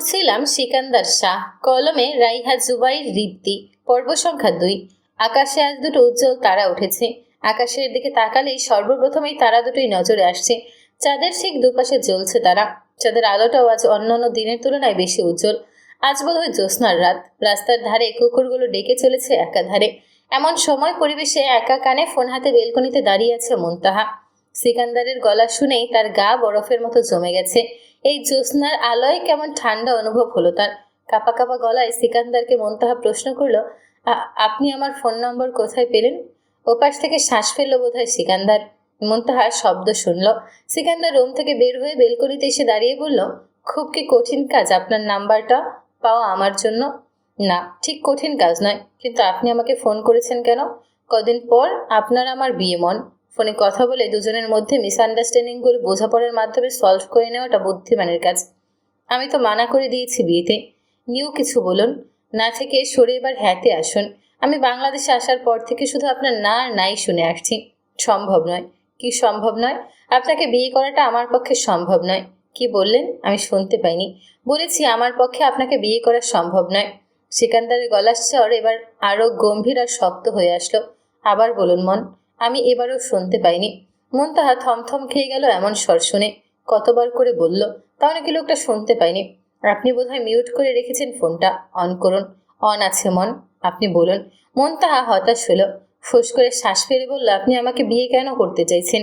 পড়ছিলাম সিকান্দার শাহ, কলমে রাইহা জুবাইর রিপ্তি। পর্ব সংখ্যা 2। আকাশে আজ দুটো উজ্জ্বল তারা উঠেছে। আকাশের দিকে তাকালেই সর্বপ্রথমেই তারা দুটোই নজরে আসছে। চাঁদের ঠিক দুপাশে জ্বলছে তারা। চাঁদের আলোটাও আজ অন্যান্য দিনের তুলনায় বেশি উজ্জ্বল। আজ বোধহয় জ্যোৎস্নার রাত। রাস্তার ধারে কুকুরগুলো ডেকে চলেছে একাধারে। এমন সময় পরিবেশে একা কানে ফোন হাতে বেলকনিতে দাঁড়িয়ে আছে মুনতাহা। সিকান্দারের গলা শুনেই তার গা বরফের মতো জমে গেছে। এই জ্যোৎস্নার আলোয় কেমন ঠান্ডা অনুভব হলো তার। কাঁপা কাঁপা গলায় সিকান্দারকে মুনতাহা প্রশ্ন করলো, আপনি আমার ফোন নম্বর কোথায় পেলেন? ওপাশ থেকে শ্বাস ফেললো বোধহয় সিকান্দার। মুনতাহা শব্দ শুনল। সিকান্দার রুম থেকে বের হয়ে বেলকনিতে এসে দাঁড়িয়ে বলল, খুব কি কঠিন কাজ আপনার নাম্বারটা পাওয়া আমার জন্য? না, ঠিক কঠিন কাজ নয়, কিন্তু আপনি আমাকে ফোন করেছেন কেন? কদিন পর আপনার আমার বিয়ে মন। ফোনে কথা বলে দুজনের মধ্যে মিসআন্ডারস্ট্যান্ডিংগুলো বোঝাপড়ার মাধ্যমে সলভ করে নেওয়াটা বুদ্ধিমানের কাজ। আমি তো মানা করে দিয়েছি বিয়েতে। নিউ কিছু বলুন না থেকে সরে এবার হ্যাঁতে আসুন। আমি বাংলাদেশে আসার পর থেকে শুধু আপনার না আর নাই শুনে আসছি। সম্ভব নয়। কি সম্ভব নয়? আপনাকে বিয়ে করাটা আমার পক্ষে সম্ভব নয়। কি বললেন? আমি শুনতে পাইনি। বলেছি আমার পক্ষে আপনাকে বিয়ে করা সম্ভব নয়। সিকান্দারের গলার স্বর এবার আরো গম্ভীর আর শক্ত হয়ে আসলো। আবার বলুন মন। আমি এবারও শুনতে পাইনি। মুনতাহা থমথম খেয়ে গেল এমন স্বর শুনে। কতবার করে বলল, তাও নাকি লোকটা শুনতে পাইনি। আপনি বোধহয় মিউট করে রেখেছেন ফোনটা। অন করুন। অন আছে মন। আপনি বলুন। মুনতাহা হতাশ হলো। ফুস করে শ্বাস ফেলে বলল, আপনি আমাকে বিয়ে কেন করতে চাইছেন?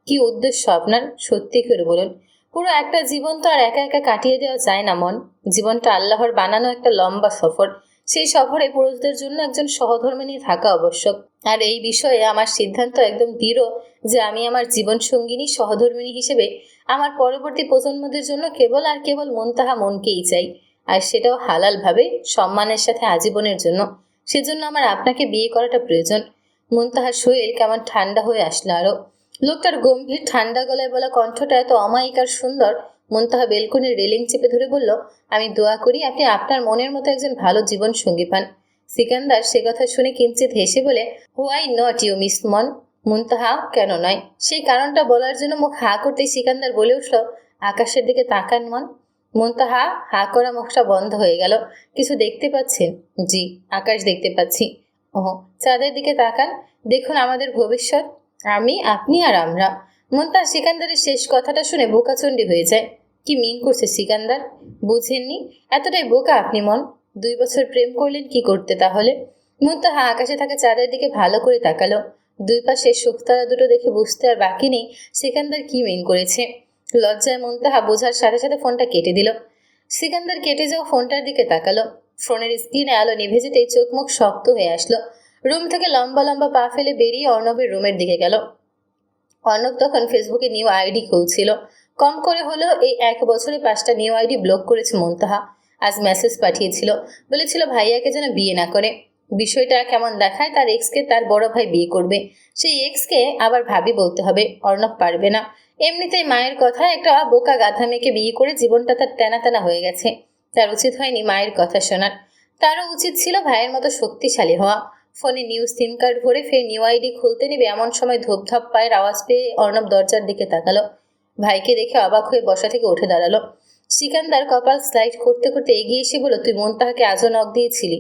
কি উদ্দেশ্য আপনার? সত্যি করে বলুন। পুরো একটা জীবন তো আর একা একা কাটিয়ে দেওয়া যায় না মন। জীবনটা আল্লাহর বানানো একটা লম্বা সফর। সেই সফরে পুরুষদের জন্য একজন সহধর্মিণী থাকা আবশ্যক। আর এই বিষয়ে আমার সিদ্ধান্ত একদম দৃঢ় যে আমি আমার জীবন সঙ্গিনী সহধর্মিণী হিসেবে আমার পরবর্তী প্রজন্মদের জন্য কেবল আর কেবল মুনতাহা মনকেই চাই। আর সেটাও হালালভাবে, সম্মানের সাথে আজীবনের জন্য। সেজন্য আমার আপনাকে বিয়ে করাটা প্রয়োজন। মুনতাহার শরীর কেমন ঠান্ডা হয়ে আসলো আরো। লোকটার গম্ভীর ঠান্ডা গলায় বলা কণ্ঠটা এত অমায়িক আর সুন্দর। মুনতাহা বেলকনির রেলিং চেপে ধরে বলল, আমি দোয়া করি আপনি আপনার মনের মতো একজন ভালো জীবন সঙ্গী পান। সিকান্দার সে কথা শুনে কিঞ্চিত হেসে বলে, হোয়াই নট ইউ মিস মন? মুনতাহা, কেন নয়? সেই কারণটা বলার জন্য মুখ হা করতেই সিকান্দার বলে উঠল, আকাশের দিকে তাকান মন। মুনতাহা হা করা মুখটা বন্ধ হয়ে গেল। কিছু দেখতে পাচ্ছেন? জি, আকাশ দেখতে পাচ্ছি। ওহ, চাঁদের দিকে তাকান। দেখুন আমাদের ভবিষ্যৎ। আমি, আপনি আর আমরা। মুনতাহা সিকান্দারের শেষ কথাটা শুনে বোকাচণ্ডী হয়ে যায়। কি মিন করছে সিকান্দার? বুঝেননি? এতটাই বোকা আপনি মন? 2 বছর প্রেম করলেন কি করতে তাহলে? মুনতাহা আকাশে থাকা চাঁদের দিকে ভালো করে তাকালো। দুই পাশে শুকতারা দুটো দেখে বুঝতে আর বাকি নেই সিকান্দার কি মিন করেছে। লজ্জায় মুনতাহা বোঝার সাথে সাথে ফোনটা কেটে দিল। সিকান্দার কেটে যাওয়া ফোনটার দিকে তাকালো। ফোনের স্ক্রিনে আলো নিভে যেতেই চোখ মুখ শক্ত হয়ে আসলো। রুম থেকে লম্বা লম্বা পা ফেলে বেরিয়ে অর্ণবের রুমের দিকে গেল। অর্ণব তখন ফেসবুকে নিউ আইডি খুলছিল। কম করে হলেও এই 1 বছরে 5টা নিউ আইডি ব্লক করেছে মুনতাহা। আজ মেসেজ পাঠিয়েছিল, বলেছিল ভাইয়াকে যেন বিয়ে না করে। বিষয়টা কেমন দেখায়, তার এক্সকে তার বড় ভাই বিয়ে করবে। সেই এক্সকে আবার ভাবি বলতে হবে, অর্ণব পারবে না। এমনিতেই মায়ের কথা, একটা বোকা গাধা মেয়েকে বিয়ে করে জীবনটা তার তেনা তেনা হয়ে গেছে। তার উচিত হয়নি মায়ের কথা শোনার। তারও উচিত ছিল ভাইয়ের মতো শক্তিশালী হওয়া। ফোনে নিউ সিম কার্ড ভরে ফের নিউ আইডি খুলতে নেবে এমন সময় ধূপধাপ পায়ের আওয়াজ পেয়ে অর্ণব দরজার দিকে তাকালো। ভাইকে দেখে অবাক হয়ে বসা থেকে উঠে দাঁড়ালো। সিকান্দার কপাল স্লাইড করতে করতে এগিয়ে এসে বলল, তুই মুনতাহাকে আজও নখ দিয়েছিলি?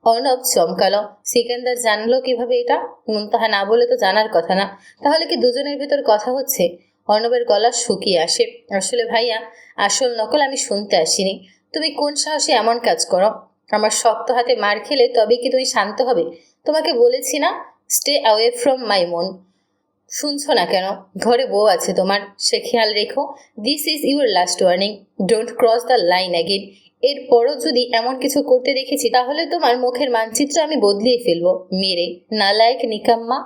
অর্ণব চমকালো। সিকান্দার জানলো কিভাবে এটা? মুনতাহা না বলে তো জানার কথা না। তাহলে কি দুজনের ভেতর কথা হচ্ছে? অর্ণবের গলা শুকিয়ে আসে। আসলে ভাইয়া, আসল নকল আমি শুনতে আসিনি। তুমি কোন সাহসে এমন কাজ করো? আমার শক্ত হাতে মার খেলে তবে কি তুমি শান্ত হবে? তোমাকে বলেছি না, স্টে অ্যাওয়ে ফ্রম মাই মন। শুনছো না কেন? ঘরে বউ আছে তোমার, সে খেয়াল রেখো। This is your last warning. Don't cross the line again. এরপরও যদি এমন কিছু করতে দেখেছি তাহলে তোমার মুখের মানচিত্র আমি বদলিয়ে ফেলবো মেরে। নালায়েক নিকাম্মা।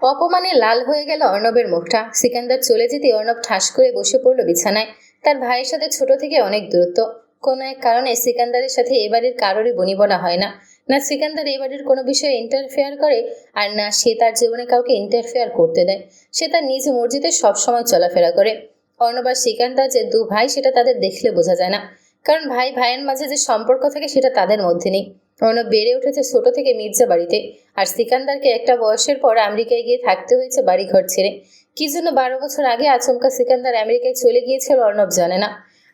অপমানে লাল হয়ে গেল অর্ণবের মুখটা। সিকান্দার চলে যেতে অর্ণব ঠাস করে বসে পড়ল বিছানায়। তার ভাইয়ের সাথে ছোট থেকে অনেক দূরত্ব। কোনো এক কারণে সিকান্দারের সাথে এবারের কারোরই বনিবনা হয় না। না সিকান্দার এবারের কোনো বিষয়ে ইন্টারফেয়ার করে, আর না সে তার জীবনে কাউকে ইন্টারফেয়ার করতে দেয়। সে তার নিজ মর্জিতে সবসময় চলাফেরা করে। অর্ণব আর সিকান্দার যে 2 ভাই সেটা তাদের দেখলে বোঝা যায় না। কারণ ভাই ভাইয়ের মাঝে যে সম্পর্ক থাকে সেটা তাদের মধ্যে নেই। অর্ণব বেড়ে উঠেছে ছোট থেকে মির্জা বাড়িতে। আর সিকান্দারকে একটা বয়সের পর আমেরিকায় গিয়ে থাকতে হয়েছে বাড়িঘর ছেড়ে। কি জন্য 12 বছর আগে আচমকা সিকান্দার আমেরিকায় চলে গিয়েছিল অর্ণব জানে না।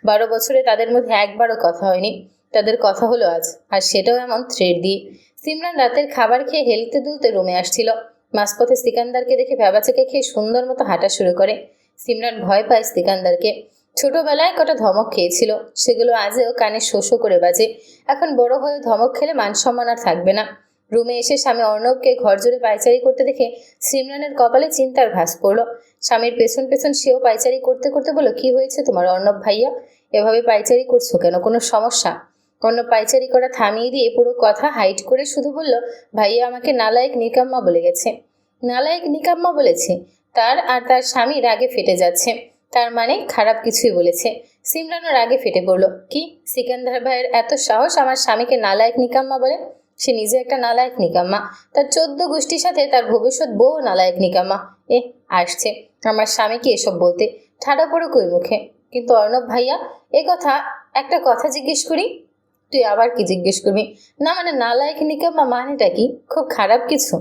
12 বছরে তাদের মধ্যে একবারও কথা হয়নি। তাদের কথা হলো আজ, আর সেটাও এমন থ্রেড দিয়ে। সিমরান রাতের খাবার খেয়ে হেলতে দুলতে রুমে আসছিল। মাঝপথে সিকান্দারকে দেখে ভ্যাবাচেকে খেয়ে সুন্দর মতো হাঁটা শুরু করে। সিমরান ভয় পায় সিকান্দারকে। ছোটবেলায় কটা ধমক খেয়েছিল, সেগুলো আজও কানে শোষো করে বাজে। এখন বড় হয়ে ধমক খেলে মান সম্মান আর থাকবে না। রুমে এসে স্বামী অর্ণবকে ঘর জুড়ে পায়চারি করতে দেখে সিমরানের কপালে চিন্তার ভাঁজ পড়ল। স্বামীর পেছন পেছন সেও পায়চারি করতে করতে বলল, কি হয়েছে তোমার অর্ণব ভাইয়া? এভাবে পায়চারি করছো কেন? কোনো সমস্যা? অর্ণব পায়চারি করা থামিয়ে দিয়ে পুরো কথা হাইড করে শুধু বলল, ভাইয়া আমাকে নালায়েক নিকাম্মা বলে গেছে। নালায়েক নিকাম্মা বলেছে? তার আর তার স্বামী রাগে ফেটে যাচ্ছে। তার মানে খারাপ কিছুই বলেছে। সিমরানও রাগে ফেটে পড়ল। কি, সিকান্দার ভাইয়ের এত সাহস আমার স্বামীকে নালায়েক নিকাম্মা বলে? সে নিজে একটা নালায়েক নিকাম্মা, তার 14 গোষ্ঠীর সাথে তার ভবিষ্যৎ বউ নালায়েক নিকাম্মা। আসছে আমার স্বামীকে এসব বলতে, ঠাড়া পড়ো কই মুখে। কিন্তু অর্ণব ভাইয়া, একটা কথা জিজ্ঞেস করি। তুই আবার কি জিজ্ঞেস করবি? না মানে নালায়েক নিকাম্মা মানেটা কি? খুব খারাপ কিছু?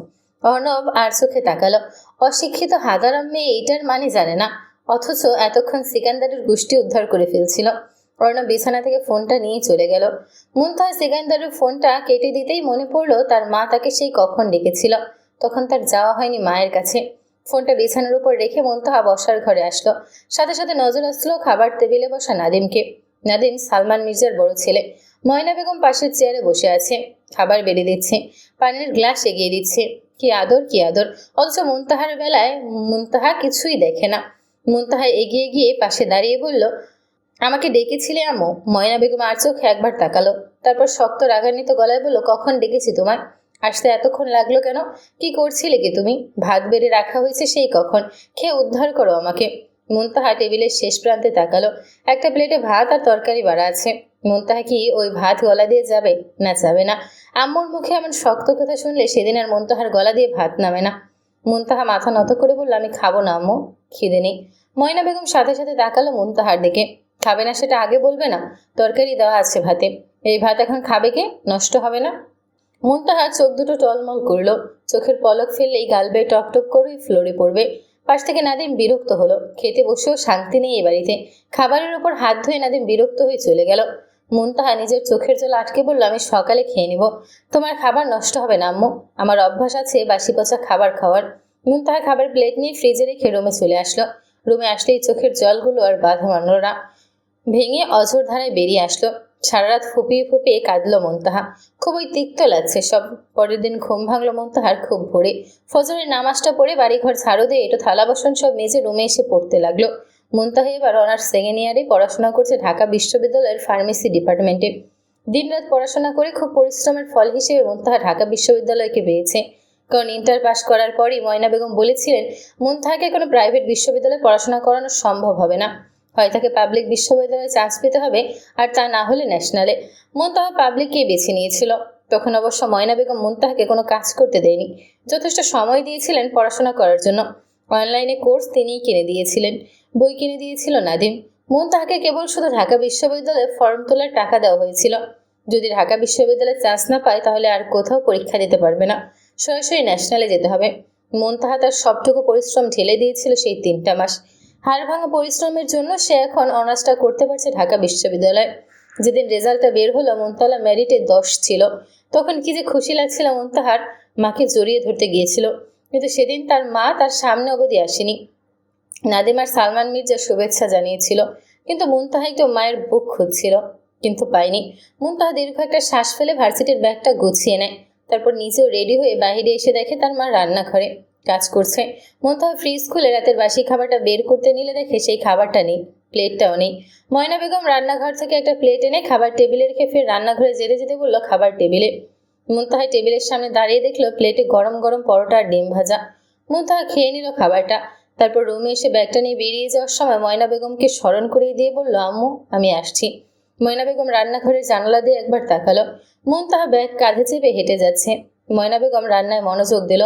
অর্ণব আর চোখে তাকালো। অশিক্ষিত হাদারাম মেয়ে এইটার মানে জানে না, অথচ এতক্ষণ সিকান্দারের গোষ্ঠী উদ্ধার করে ফেলছিল। অর্ণব বিছানা থেকে ফোনটা নিয়ে চলে গেল। মুনতাহা সিকান্দারের ফোনটা কেটে দিতেই মনে পড়ল তার মা তাকে সেই কখন ডেকেছিল। তখন তার যাওয়া হয়নি মায়ের কাছে। ফোনটা বিছানার উপর রেখে মুনতাহা বসার ঘরে আসলো। সাথে সাথে নজর আসলো খাবার টেবিলে বসা নাদিমকে। নাদিম সালমান মির্জার বড় ছেলে। ময়না বেগম পাশের চেয়ারে বসে আছে, খাবার বেড়ে দিচ্ছে, পানির গ্লাস এগিয়ে দিচ্ছে। কি আদর, কি আদর! অথচ মুনতাহার বেলায় মুনতাহা কিছুই দেখে না। মুনতাহা এগিয়ে গিয়ে পাশে দাঁড়িয়ে বলল, আমাকে ডেকেছিলে আম্মু? ময়না বেগম আর চোখে একবার তাকালো, তারপর শক্ত রাগান্বিত গলায় বলল, কখন ডেকেছি তোমায়? আসতে এতক্ষণ লাগলো কেন? কি করছিলে কি তুমি? ভাত বেড়ে রাখা হয়েছে সেই কখন, খেয়ে উদ্ধার করো আমাকে। মুনতাহা টেবিলের শেষ প্রান্তে তাকালো। একটা প্লেটে ভাত আর তরকারি বাড়া আছে। মুনতাহা কি ওই ভাত গলা দিয়ে যাবে? না, যাবে না। আম্মুর মুখে এমন শক্ত কথা শুনলে সেদিন আর মুনতাহার গলা দিয়ে ভাত নামে না। মুনতাহা মাথা নত করে বলল, আমি খাবো না আম্মু, খিদে নেই। ময়না বেগম সাথে সাথে তাকালো মুনতাহার দিকে। খাবে না সেটা আগে বলবে না? তরকারি দেওয়া আছে ভাতে, এই ভাত এখন খাবে কে? নষ্ট হবে না? মুনতাহা চোখ দুটো টলমল করলো। চোখের পলক ফেললেই গাল বেয়ে টপটপ করে ফ্লোরে পড়বে। পাশ থেকে নাদিম বিরক্ত হলো। খেতে বসেও শান্তি নেই এ বাড়িতে। খাবারের উপর হাত ধুয়ে নাদিম বিরক্ত হয়ে চলে গেল। মুনতাহা নিজের চোখের জল আটকে বলল, আমি সকালে খেয়ে নিব। তোমার খাবার নষ্ট হবে না আম্মু, আমার অভ্যাস আছে বাসি পচা খাবার খাওয়ার। মুনতাহা খাবার প্লেট নিয়ে ফ্রিজে রেখে রুমে চলে আসলো। রুমে আসলেই চোখের জলগুলো আর বাধা মানল না, ভেঙে অঝোর ধারায় বেরিয়ে আসলো। সারা রাত ফুপিয়ে ফুপিয়ে কাঁদলো মুনতাহা। খুবই তিক্ত লাগছে সব। পরের দিন ঘুম ভাঙলো মুনতাহার খুব ভোরে। ফজরের নামাজটা পড়ে বাড়িঘর ঝাড়ু দিয়ে এটো থালা বাসন সব মেজে রুমে এসে পড়তে লাগলো। মুনতাহা এবার অনার্স সেকেন্ড ইয়ারে পড়াশোনা করছে ঢাকা বিশ্ববিদ্যালয়ের ফার্মেসি ডিপার্টমেন্টে। দিনরাত পড়াশোনা করে খুব পরিশ্রমের ফল হিসেবে মুনতাহা ঢাকা বিশ্ববিদ্যালয়কে পেয়েছে। কারণ ইন্টার পাস করার পরই ময়না বেগম বলেছিলেন মুনতাহাকে কোনো প্রাইভেট বিশ্ববিদ্যালয়ে পড়াশোনা করানো সম্ভব হবে না, হয় তাকে পাবলিক বিশ্ববিদ্যালয়ে চান্স পেতে হবে, আর তা না হলে ন্যাশনালে। মুনতাহা পাবলিককেই বেছে নিয়েছিল। তখন অবশ্য ময়না বেগম মুনতাহাকে কোনো কাজ করতে দেয়নি, যথেষ্ট সময় দিয়েছিলেন পড়াশোনা করার জন্য। অনলাইনে কোর্স তিনিই কিনে দিয়েছিলেন, বই কিনে দিয়েছিল নাদিম। মুনতাহাকে কেবল শুধু ঢাকা বিশ্ববিদ্যালয়ে ফর্ম তোলার টাকা দেওয়া হয়েছিল। যদি ঢাকা বিশ্ববিদ্যালয়ে চান্স না পায় তাহলে আর কোথাও পরীক্ষা দিতে পারবে না, সরাসরি ন্যাশনালে যেতে হবে। মুনতাহা তার সবটুকু পরিশ্রম ঢেলে দিয়েছিল সেই 3টা মাস। হাড় ভাঙা পরিশ্রমের জন্য সে এখন অনার্সটা করতে পারছে ঢাকা বিশ্ববিদ্যালয়ে। যেদিন রেজাল্টটা বের হলো মুনতাহা মেরিটে 10 ছিল, তখন কি যে খুশি লাগছিল মুনতাহার। মাকে জড়িয়ে ধরতে গিয়েছিল, কিন্তু সেদিন তার মা তার সামনে অবধি আসেনি। নাদিম আর সালমান মির্জা শুভেচ্ছা জানিয়েছিল, কিন্তু মুনতাহা একটু মায়ের বুক খুঁজছিল, কিন্তু পায়নি। মুনতাহা দীর্ঘ একটা শ্বাস ফেলে ভার্সিটির ব্যাগটা গুছিয়ে নেয়। তারপর নিজেও রেডি হয়ে বাইরে এসে দেখে তার মা রান্নাঘরে কাজ করছে। মুনতাহা ফ্রিজ খুলে রাতের বাসি খাবারটা বের করতে নিলে দেখে সেই খাবারটা নেই, প্লেটটাও নেই। ময়না বেগম রান্নাঘর থেকে একটা প্লেট এনে খাবার টেবিলে রেখে ফের রান্নাঘরে যেতে যেতে বলল, খাবার টেবিলে। মুনতাহা টেবিলের সামনে দাঁড়িয়ে দেখলো প্লেটে গরম গরম পরোটা আর ডিম ভাজা। মুনতাহা খেয়ে নিল খাবারটা। তারপর রুমে এসে ব্যাগটা নিয়ে বেরিয়ে যাওয়ার সময় ময়না বেগমকে স্মরণ করিয়ে দিয়ে বলল, আম্মু আমি আসছি। ময়না বেগম রান্নাঘরের জানালা দিয়ে একবার তাকালো। মুনতাহা ব্যাগ কাঁধে চেপে হেঁটে যাচ্ছে। ময়না বেগম রান্নায় মনোযোগ দিল।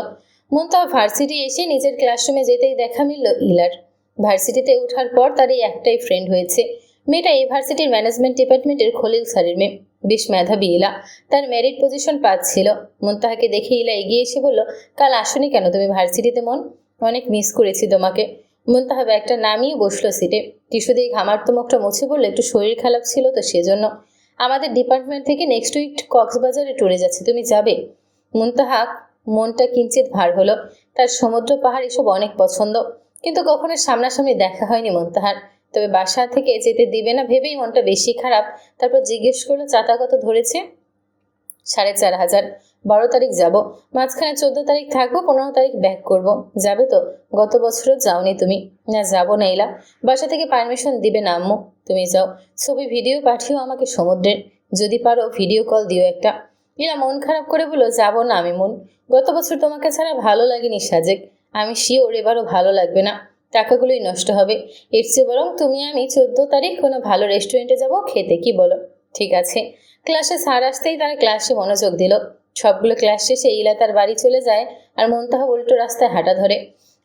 মুনতাহা ভার্সিটি এসে নিজের ক্লাসরুমে যেতেই দেখা মিলল ইলার। ভার্সিটিতে ওঠার পর তার এই একটাই ফ্রেন্ড হয়েছে। মেয়েটা এই ভার্সিটির ম্যানেজমেন্ট ডিপার্টমেন্টের খলিল স্যারের মেয়ে। বেশ মেধাবী ইলা, তার মেরিট পজিশন পাচ্ছিল। মুনতাহাকে দেখে ইলা এগিয়ে এসে বলল, কাল আসোনি কেন তুমি ভার্সিটিতে মন? অনেক মিস করেছি তোমাকে। মুনতাহা ব্যাগটা নামিয়ে বসলো সিটে। টিস্যু দিয়ে ঘামার্ত মুখটা মুছে বলল, একটু শরীর খারাপ ছিল তো সেজন্য। আমাদের ডিপার্টমেন্ট থেকে নেক্সট উইক কক্সবাজারে ট্যুরে যাচ্ছে, তুমি যাবে? মুনতাহা মনটা কিঞ্চিত ভার হলো। তার সমুদ্র পাহাড় এসব অনেক পছন্দ, কিন্তু কখনো সামনাসামনি দেখা হয়নি মুনতাহার। তবে বাসা থেকে যেতে দিবে না ভেবেই মনটা বেশি খারাপ। তারপর জিজ্ঞেস করলো, চাঁদা কত ধরেছে? 4,500। 12 তারিখ যাব, মাঝখানে 14 তারিখ থাকবো, 15 তারিখ ব্যাক করব। যাবে তো? গত বছরও যাওনি তুমি। না, যাবো না ইলা, বাসা থেকে পারমিশন দিবে না আম্মু। তুমি যাও, ছবি ভিডিও পাঠিও আমাকে সমুদ্রের, যদি পারো ভিডিও কল দিও একটা। ইলা মন খারাপ করে বলল, যাবো না আমি মন। গত বছর তোমাকে ছাড়া ভালো লাগেনি সাজেক, আমি শিওর এবারও ভালো লাগবে না, টাকাগুলোই নষ্ট হবে। এর চেয়ে বরং তুমি আমি 14 তারিখ কোনো ভালো রেস্টুরেন্টে যাব খেতে, কি বলো? ঠিক আছে। ক্লাসে স্যার আসতেই তারা ক্লাসে মনোযোগ দিল। সবগুলো ক্লাস শেষে ইলা তার বাড়ি চলে যায় আর মুনতাহা উল্টো রাস্তায় হাঁটা ধরে।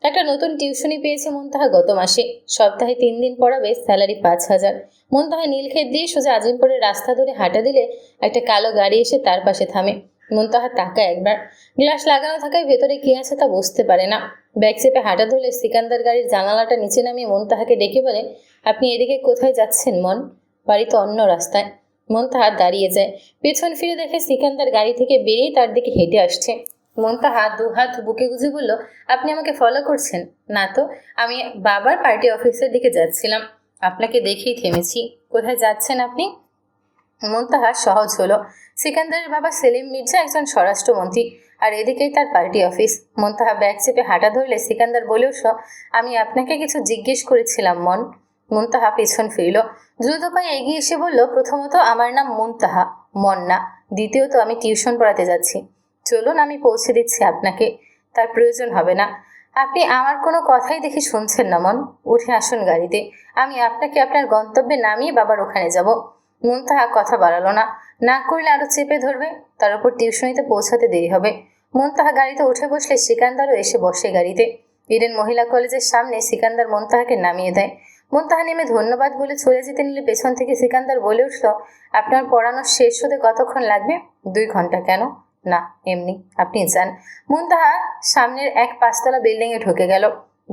একটা নতুন টিউশনি পেয়েছে মুনতাহা গত মাসে, সপ্তাহে 3 দিন পড়াবে, স্যালারি 5,000। মুনতাহা নীলক্ষেত দিয়ে সোজা আজিমপুরের রাস্তা ধরে হাঁটা দিলে একটা কালো গাড়ি এসে তার পাশে থামে। মুনতাহা তাকায় একবার, গ্লাস লাগানো থাকায় ভেতরে কি আছে তা বুঝতে পারে না। ব্যাগ চেপে হাঁটা ধরলে সিকান্দার গাড়ির জানালাটা নিচে নামিয়ে মুনতাহাকে ডেকে বলে, আপনি এদিকে কোথায় যাচ্ছেন মন? বাড়ি তো অন্য রাস্তায়। মুনতাহা দাঁড়িয়ে যায়, পেছন ফিরে দেখে সিকান্দার গাড়ি থেকে বেরিয়ে তার দিকে হেঁটে আসছে। মুনতাহা দুহাত বুকে গুজে বলল, আপনি আমাকে ফলো করছেন? না তো, আমি বাবার পার্টি অফিসের দিকে যাচ্ছিলাম, আপনাকে দেখেই থেমেছি। কোথায় যাচ্ছেন আপনি? মুনতাহা সহজ হলো, সিকান্দারের বাবা সেলিম মির্জা একজন স্বরাষ্ট্রমন্ত্রী, আর এদিকেই তার পার্টি অফিস। মুনতাহা ব্যাগ চেপে হাঁটা ধরলে সিকান্দার বলে উঠল, আমি আপনাকে কিছু জিজ্ঞেস করেছিলাম মন। মুনতাহা পেছন ফিরল, দ্রুত পায়ে এগিয়ে এসে বলল, প্রথমত আমার নাম মুনতাহা, মন না। দ্বিতীয়ত আমি টিউশন পড়াতে যাচ্ছি। চলুন, আমি পৌঁছে দিচ্ছি আপনাকে। তার প্রয়োজন হবে না, আপনি আমার কোনো কথাই দেখি শুনছেন না মন। উঠে আসুন গাড়িতে, আমি আপনাকে আপনার গন্তব্যে নামিয়ে বাবার ওখানে যাব। মুনতাহা কথা বাড়ালো না, না করলে আরো চেপে ধরবে, তার উপর টিউশনিতে পৌঁছাতে দেরি হবে। মুনতাহা গাড়িতে উঠে বসলে সিকান্দারও এসে বসে গাড়িতে। ইডেন মহিলা কলেজের সামনে সিকান্দার মুনতাহাকে নামিয়ে দেয়। মুনতাহা নেমে ধন্যবাদ বলে চলে যেতে নিলে পেছন থেকে সিকান্দার বলে উঠল, আপনার পড়ানো শেষ হতে কতক্ষণ লাগবে? 2 ঘন্টা। কেন? না, এমনি, আপনি যান। মুনতাহা সামনের এক 5তলা বিল্ডিংয়ে ঢুকে গেল।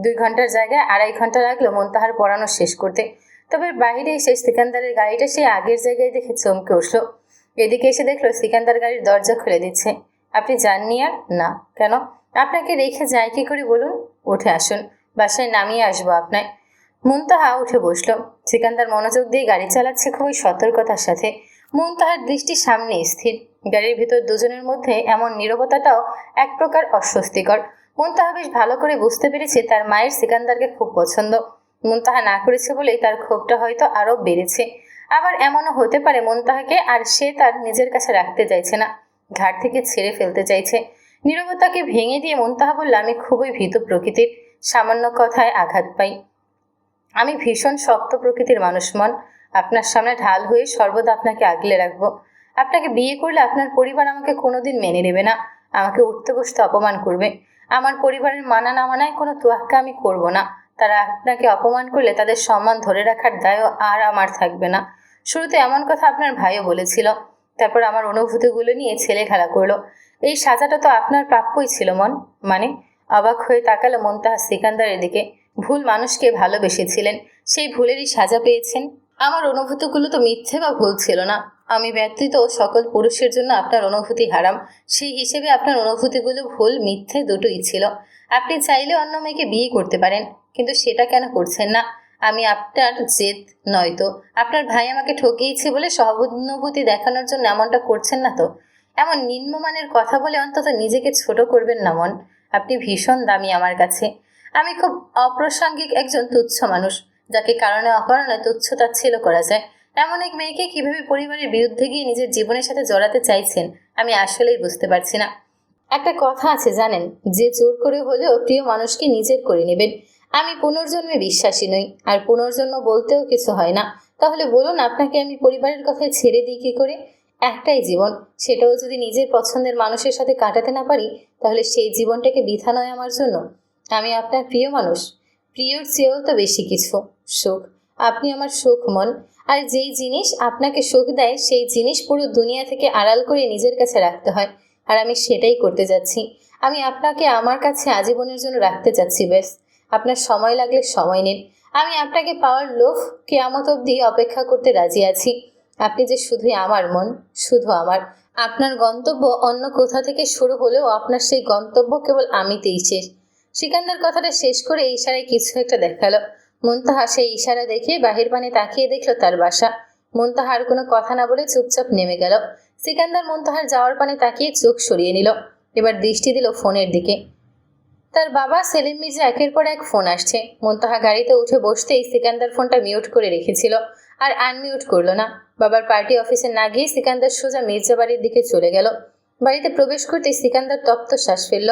2 ঘন্টার জায়গায় 2.5 ঘন্টা লাগলো মুনতাহার পড়ানো শেষ করতে। তবে বাইরে এসে সিকান্দারের গাড়িটা সে আগের জায়গায় দেখে চমকে উঠল। এদিকে এসে দেখলো সিকান্দার গাড়ির দরজা খুলে দিচ্ছে। আপনি যাননি আর? না। কেন? আপনাকে রেখে যায় কি করে বলুন? উঠে আসুন, বাসায় নামিয়ে আসবো আপনায়। মুনতাহা উঠে বসল। সিকান্দার মনোযোগ দিয়ে গাড়ি চালাচ্ছে খুবই সতর্কতার সাথে। মুনতাহার দৃষ্টি সামনে স্থির। গাড়ির ভিতর দুজনের মধ্যে এমন নীরবতাটাও এক প্রকার অস্বস্তিকর। মুনতাহা বেশ ভালো করে বুঝতে পেরেছে তার মায়ের সিকান্দারকে খুব পছন্দ। মুনতাহা না করেছে বলেই তার ক্ষোভটা হয়তো আরও বেড়েছে। আবার এমনও হতে পারে মুনতাহাকে আর সে তার নিজের কাছে রাখতে চাইছে না, ঘাট থেকে ছেড়ে ফেলতে চাইছে। নীরবতাকে ভেঙে দিয়ে মুনতাহা বলল, আমি খুবই ভীত প্রকৃতির, সামান্য কথায় আঘাত পাই। আমি ভীষণ শক্ত প্রকৃতির মানুষ মন। আপনার সামনে ঢাল হয়ে সর্বদা আপনাকে আগলে রাখবো। আপনাকে বিয়ে করলে আপনার পরিবার আমাকে কোনোদিন মেনে নেবে না, আমাকে উঠতে বসতে অপমান করবে। আমার পরিবারের মানা না মানায় কোনো তোয়াক্কা আমি করব না। তারা আপনাকে অপমান করলে তাদের সম্মান ধরে রাখার দায়ও আর আমার থাকবে না। শুরুতে এমন কথা আপনার ভাইও বলেছিল, তারপর আমার অনুভূতিগুলো নিয়ে ছেলে খেলা করলো। এই সাজাটা তো আপনার প্রাপ্যই ছিল মন। মানে? অবাক হয়ে তাকালো মুনতাহা সিকান্দারের দিকে। ভুল মানুষকে ভালোবেসেছিলেন, সেই ভুলেরই সাজা পেয়েছেন। আমার অনুভূতিগুলো তো মিথ্যে বা ভুল ছিল না। আমি ব্যতীত সকল পুরুষের জন্য আপনার অনুভূতি হারাম, সেই হিসেবে আপনার অনুভূতিগুলো ভুল মিথ্যে দুটোই ছিল। আপনি চাইলে অন্য মেয়েকে বিয়ে করতে পারেন, কিন্তু সেটা কেন করছেন না? আমি আপনার জেদ নয়তো আপনার ভাই আমাকে ঠকিয়েছে বলে সহানুভূতি দেখানোর জন্য এমনটা করছেন না তো? এমন নিম্নমানের কথা বলে অন্তত নিজেকে ছোট করবেন না মন। আপনি ভীষণ দামি আমার কাছে। আমি খুব অপ্রাসঙ্গিক একজন তুচ্ছ মানুষ, যাকে কারণে অকারণে তুচ্ছ-তাচ্ছিল্য করা যায়। এমন এক মেয়েকে কিভাবে পরিবারের বিরুদ্ধে গিয়ে নিজের জীবনের সাথে জড়াতে চাইছেন আমি আসলেই বুঝতে পারছি না। একটা কথা আছে জানেন, যে জোর করে হলেও প্রিয় মানুষকে নিজের করে নেবেন। আমি পুনর্জন্মে বিশ্বাসী নই, আর পুনর্জন্ম বলতেও কিছু হয় না। তাহলে বলুন, আপনাকে আমি পরিবারের কথায় ছেড়ে দিই কী করে? একটাই জীবন, সেটাও যদি নিজের পছন্দের মানুষের সাথে কাটাতে না পারি, তাহলে সেই জীবনটাকে বৃথা নয় আমার জন্য। আমি আপনার প্রিয় মানুষ, প্রিয়র চেয়েও তো বেশি কিছু, সুখ। আপনি আমার সুখ মন। আর যেই জিনিস আপনাকে সুখ দেয় সেই জিনিস পুরো দুনিয়া থেকে আড়াল করে নিজের কাছে রাখতে হয়, আর আমি সেটাই করতে যাচ্ছি। আমি আপনাকে আমার কাছে আজীবনের জন্য রাখতে চাচ্ছি। ব্যাস, আপনার সময় লাগলে সময় নিন। আমি আপনাকে পাওয়ার লোভ কেয়ামত অবধি অপেক্ষা করতে রাজি আছি। আপনি যে শুধুই আমার মন, শুধু আমার। আপনার গন্তব্য অন্য কোথা থেকে শুরু হলেও আপনার সেই গন্তব্য কেবল আমিতেই শেষ। সিকান্দার কথাটা শেষ করে ইশারায় কিছু একটা দেখালো। মুনতাহা সেই ইশারা দেখে বাহির পানে তাকিয়ে দেখল তার বাসা। মুনতাহা আর কোনো কথা না বলে চুপচাপ নেমে গেল। সিকান্দার মুনতাহার যাওয়ার পানে তাকিয়ে চোখ সরিয়ে নিল। এবার দৃষ্টি দিল ফোনের দিকে। তার বাবা সেলিম মির্জা একের পর এক ফোন আসছে। মুনতাহা গাড়িতে উঠে বসতেই সিকান্দার ফোনটা মিউট করে রেখেছিল, আর আনমিউট করলো না। বাবার পার্টি অফিসে না গিয়ে সিকান্দার সোজা মির্জা বাড়ির দিকে চলে গেল। বাড়িতে প্রবেশ করতে সিকান্দার তপ্ত শ্বাস ফেলল।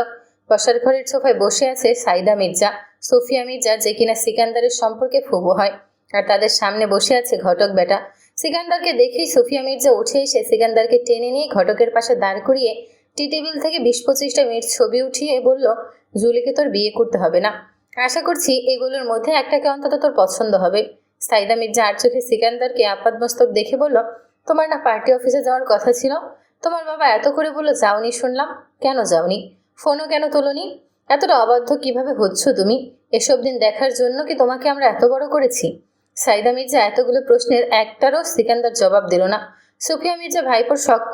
বসার ঘরের সোফায় বসে আছে সাইদা মির্জা, সোফিয়া মির্জা, যে কিনা সিকান্দারের সম্পর্কে ফুবু হয়, আর তাদের সামনে বসে আছে ঘটক বেটা। সিকান্দারকে দেখেই সোফিয়া মির্জা উঠে এসে সিকান্দারকে টেনে নিয়ে ঘটকের পাশে দাঁড় করিয়ে টি টেবিল থেকে 20-25টা মিনিট ছবি উঠিয়ে বলল, জুলিকে তোর বিয়ে করতে হবে না। আশা করছি এগুলোর মধ্যে একটাকে অন্তত তোর পছন্দ হবে। সাইদা মির্জা আর চোখে সিকান্দারকে আপাতমস্তক দেখে বলল, তোমার না পার্টি অফিসে যাওয়ার কথা ছিল? তোমার বাবা এত করে বললো যাওনি শুনলাম। কেন যাওনি? ফোনও কেন তোলনি? এতটা অবাধ্য কিভাবে হচ্ছ তুমি? এসব দিন দেখার জন্য কি তোমাকে আমরা এত বড় করেছি? সাইদা মির্জা এতগুলো প্রশ্নের একটারও সিকান্দার জবাব দিল না। সুফিয়া মির্জা ভাইপোর শক্ত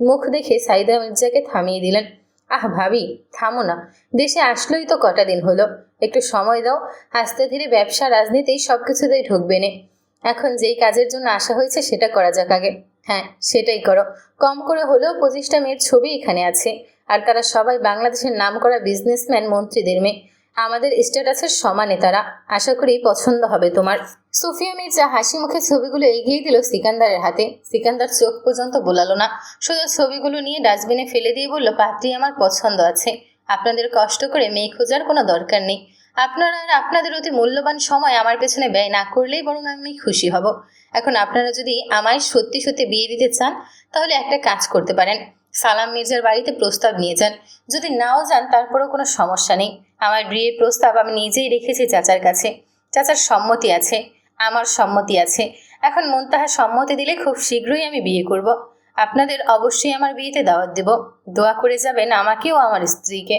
মুখ দেখে সাইদা মির্জাকে থামিয়ে দিলেন। আহ ভাবি, থামো না। দেশে আসলোই তো কটা দিন হলো, একটু সময় দাও। আস্তে ধীরে ব্যবসা, রাজনীতি সবকিছুতেই ঢুকবে নে। এখন যেই কাজের জন্য আসা হয়েছে সেটা করা যাক আগে। হ্যাঁ, সেটাই করো। কম করে হলেও 25টা মেয়ের ছবি এখানে আছে, আর তারা সবাই বাংলাদেশের নামকরা বিজনেসম্যান, মন্ত্রীদের মেয়ে। আমাদের স্ট্যাটাসের সমানে তারা। আশা করি পছন্দ হবে তোমার। সুফিয়া মির্জা হাসি মুখে ছবিগুলো এগিয়ে দিল সিকান্দারের হাতে। সিকান্দার চোখ পর্যন্ত বোলালো না, শুধু ছবিগুলো নিয়ে ডাস্টবিনে ফেলে দিয়ে বলল, পাত্রী আমার পছন্দ আছে। আপনাদের কষ্ট করে মেয়ে খোঁজার কোনো দরকার নেই। আপনারা আর আপনাদের অতি মূল্যবান সময় আমার পেছনে ব্যয় না করলেই বরং আমি খুশি হব। এখন আপনারা যদি আমায় সত্যি সত্যি বিয়ে দিতে চান, তাহলে একটা কাজ করতে পারেন। সালাম মির্জার বাড়িতে প্রস্তাব নিয়ে যান। যদি নাও যান তারপরেও কোনো সমস্যা নেই। আমার বিয়ের প্রস্তাব আমি নিজেই রেখেছি চাচার কাছে। চাচার সম্মতি আছে, আমার সম্মতি আছে। এখন মুনতাহা সম্মতি দিলে খুব শীঘ্রই আমি বিয়ে করব। আপনাদের অবশ্যই আমার বিয়েতে দাওয়াত দেব। দোয়া করে যাবেন আমাকেও আমার স্ত্রীকে।